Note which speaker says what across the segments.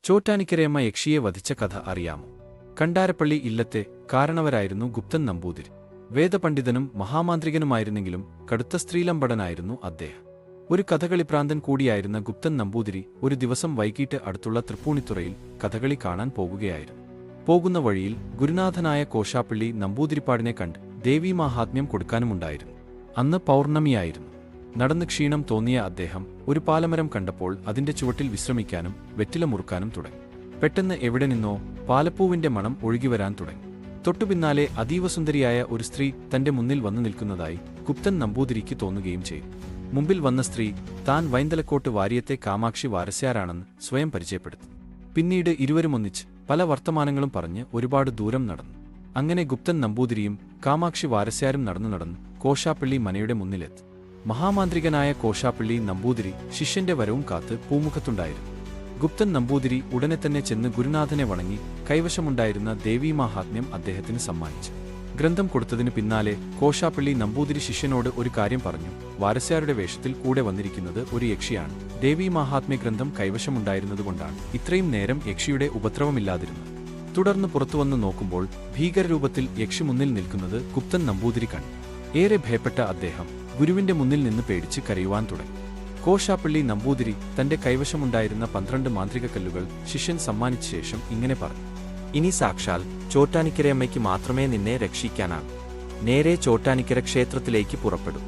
Speaker 1: ചോറ്റാനിക്കരയമ്മ യക്ഷിയെ വധിച്ച കഥ അറിയാമോ? കണ്ടാരപ്പള്ളി ഇല്ലത്തെ കാരണവരായിരുന്നു ഗുപ്തൻ നമ്പൂതിരി. വേദപണ്ഡിതനും മഹാമാന്ത്രികനുമായിരുന്നെങ്കിലും കടുത്ത സ്ത്രീലമ്പടനായിരുന്നു അദ്ദേഹം. ഒരു കഥകളിപ്രാന്തൻ കൂടിയായിരുന്ന ഗുപ്തൻ നമ്പൂതിരി ഒരു ദിവസം വൈകിട്ട് അടുത്തുള്ള തൃപ്പൂണിത്തുറയിൽ കഥകളി കാണാൻ പോകുകയായിരുന്നു. പോകുന്ന വഴിയിൽ ഗുരുനാഥനായ കോശാപ്പള്ളി നമ്പൂതിരിപ്പാടിനെ കണ്ട് ദേവീമാഹാത്മ്യം കൊടുക്കാനുമുണ്ടായിരുന്നു. അന്ന് പൗർണമിയായിരുന്നു. നടന്ന് ക്ഷീണം തോന്നിയ അദ്ദേഹം ഒരു പാലമരം കണ്ടപ്പോൾ അതിന്റെ ചുവട്ടിൽ വിശ്രമിക്കാനും വെറ്റില മുറുക്കാനും തുടങ്ങി. പെട്ടെന്ന് എവിടെ നിന്നോ പാലപ്പൂവിന്റെ മണം ഒഴുകിവരാൻ തുടങ്ങി. തൊട്ടുപിന്നാലെ അതീവസുന്ദരിയായ ഒരു സ്ത്രീ തന്റെ മുന്നിൽ വന്നു നിൽക്കുന്നതായി ഗുപ്തൻ നമ്പൂതിരിക്ക് തോന്നുകയും ചെയ്തു. മുമ്പിൽ വന്ന സ്ത്രീ താൻ വൈന്തലക്കോട്ട് വാര്യത്തെ കാമാക്ഷി വാരസ്യാരാണെന്ന് സ്വയം പരിചയപ്പെടുത്തി. പിന്നീട് ഇരുവരുമൊന്നിച്ച് പല വർത്തമാനങ്ങളും പറഞ്ഞ് ഒരുപാട് ദൂരം നടന്നു. അങ്ങനെ ഗുപ്തൻ നമ്പൂതിരിയും കാമാക്ഷി വാരസ്യാരും നടന്നു കോശാപ്പള്ളി മനയുടെ മുന്നിലെത്തി. മഹാമാന്ത്രികനായ കോശാപ്പള്ളി നമ്പൂതിരി ശിഷ്യന്റെ വരവും കാത്ത് പൂമുഖത്തുണ്ടായിരുന്നു. ഗുപ്തൻ നമ്പൂതിരി ഉടനെ തന്നെ ചെന്ന് ഗുരുനാഥനെ വണങ്ങി കൈവശമുണ്ടായിരുന്ന ദേവീമാഹാത്മ്യം അദ്ദേഹത്തിന് സമ്മാനിച്ചു. ഗ്രന്ഥം കൊടുത്തതിന് പിന്നാലെ കോശാപ്പള്ളി നമ്പൂതിരി ശിഷ്യനോട് ഒരു കാര്യം പറഞ്ഞു. വാരസ്യാരുടെ വേഷത്തിൽ കൂടെ വന്നിരിക്കുന്നത് ഒരു യക്ഷിയാണ്. ദേവീമാഹാത്മ്യ ഗ്രന്ഥം കൈവശമുണ്ടായിരുന്നതുകൊണ്ടാണ് ഇത്രയും നേരം യക്ഷിയുടെ ഉപദ്രവമില്ലാതിരുന്നത്. തുടർന്ന് പുറത്തുവന്ന് നോക്കുമ്പോൾ ഭീകരരൂപത്തിൽ യക്ഷി മുന്നിൽ നിൽക്കുന്നത് ഗുപ്തൻ നമ്പൂതിരി കണ്ടു. ഏറെ ഭയപ്പെട്ട അദ്ദേഹം ഗുരുവിന്റെ മുന്നിൽ നിന്ന് പേടിച്ച് കരയുവാൻ തുടങ്ങി. കോശാപ്പള്ളി നമ്പൂതിരി തന്റെ കൈവശമുണ്ടായിരുന്ന 12 മാന്ത്രിക കല്ലുകൾ ശിഷ്യൻ സമ്മാനിച്ച ശേഷം ഇങ്ങനെ പറഞ്ഞു:
Speaker 2: ഇനി സാക്ഷാൽ ചോറ്റാനിക്കരയമ്മയ്ക്ക് മാത്രമേ നിന്നെ രക്ഷിക്കാനാകൂ. നേരെ ചോറ്റാനിക്കര ക്ഷേത്രത്തിലേക്ക് പുറപ്പെടും.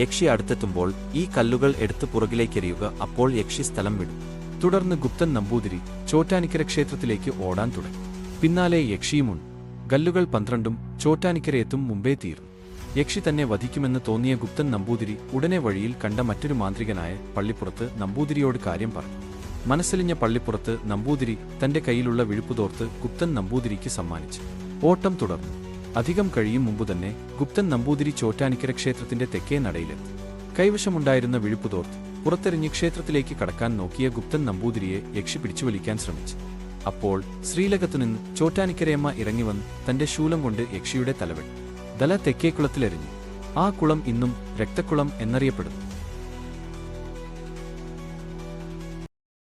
Speaker 2: യക്ഷി അടുത്തെത്തുമ്പോൾ ഈ കല്ലുകൾ എടുത്ത് പുറകിലേക്കെറിയുക. അപ്പോൾ യക്ഷി സ്ഥലം വിടും.
Speaker 1: തുടർന്ന് ഗുപ്തൻ നമ്പൂതിരി ചോറ്റാനിക്കര ക്ഷേത്രത്തിലേക്ക് ഓടാൻ തുടങ്ങി. പിന്നാലെ യക്ഷിയുമുണ്ട്. കല്ലുകൾ 12ഉം ചോറ്റാനിക്കരയെത്തും മുമ്പേ തീർന്നു. യക്ഷി തന്നെ വധിക്കുമെന്ന് തോന്നിയ ഗുപ്തൻ നമ്പൂതിരി ഉടനെ വഴിയിൽ കണ്ട മറ്റൊരു മാന്ത്രികനായ പള്ളിപ്പുറത്ത് നമ്പൂതിരിയോട് കാര്യം പറഞ്ഞു. മനസ്സലിഞ്ഞ പള്ളിപ്പുറത്ത് നമ്പൂതിരി തന്റെ കയ്യിലുള്ള വിഴുപ്പുതോർത്ത് ഗുപ്തൻ നമ്പൂതിരിക്ക് സമ്മാനിച്ചു. ഓട്ടം തുടർന്നു. അധികം കഴിയും മുമ്പുതന്നെ ഗുപ്തൻ നമ്പൂതിരി ചോറ്റാനിക്കര ക്ഷേത്രത്തിന്റെ തെക്കേ നടയിലെത്തി. കൈവശമുണ്ടായിരുന്ന വിഴുപ്പുതോർത്ത് പുറത്തെറിഞ്ഞ് ക്ഷേത്രത്തിലേക്ക് കടക്കാൻ നോക്കിയ ഗുപ്തൻ നമ്പൂതിരിയെ യക്ഷി പിടിച്ചുവലിക്കാൻ ശ്രമിച്ചു. അപ്പോൾ ശ്രീലകത്തുനിന്ന് ചോറ്റാനിക്കരയമ്മ ഇറങ്ങിവന്ന് തന്റെ ശൂലം കൊണ്ട് യക്ഷിയുടെ തലവെട്ടി. തല തെക്കേക്കുളത്തിലെറിഞ്ഞു. ആ കുളം ഇന്നും രക്തക്കുളം എന്നറിയപ്പെടുന്നു.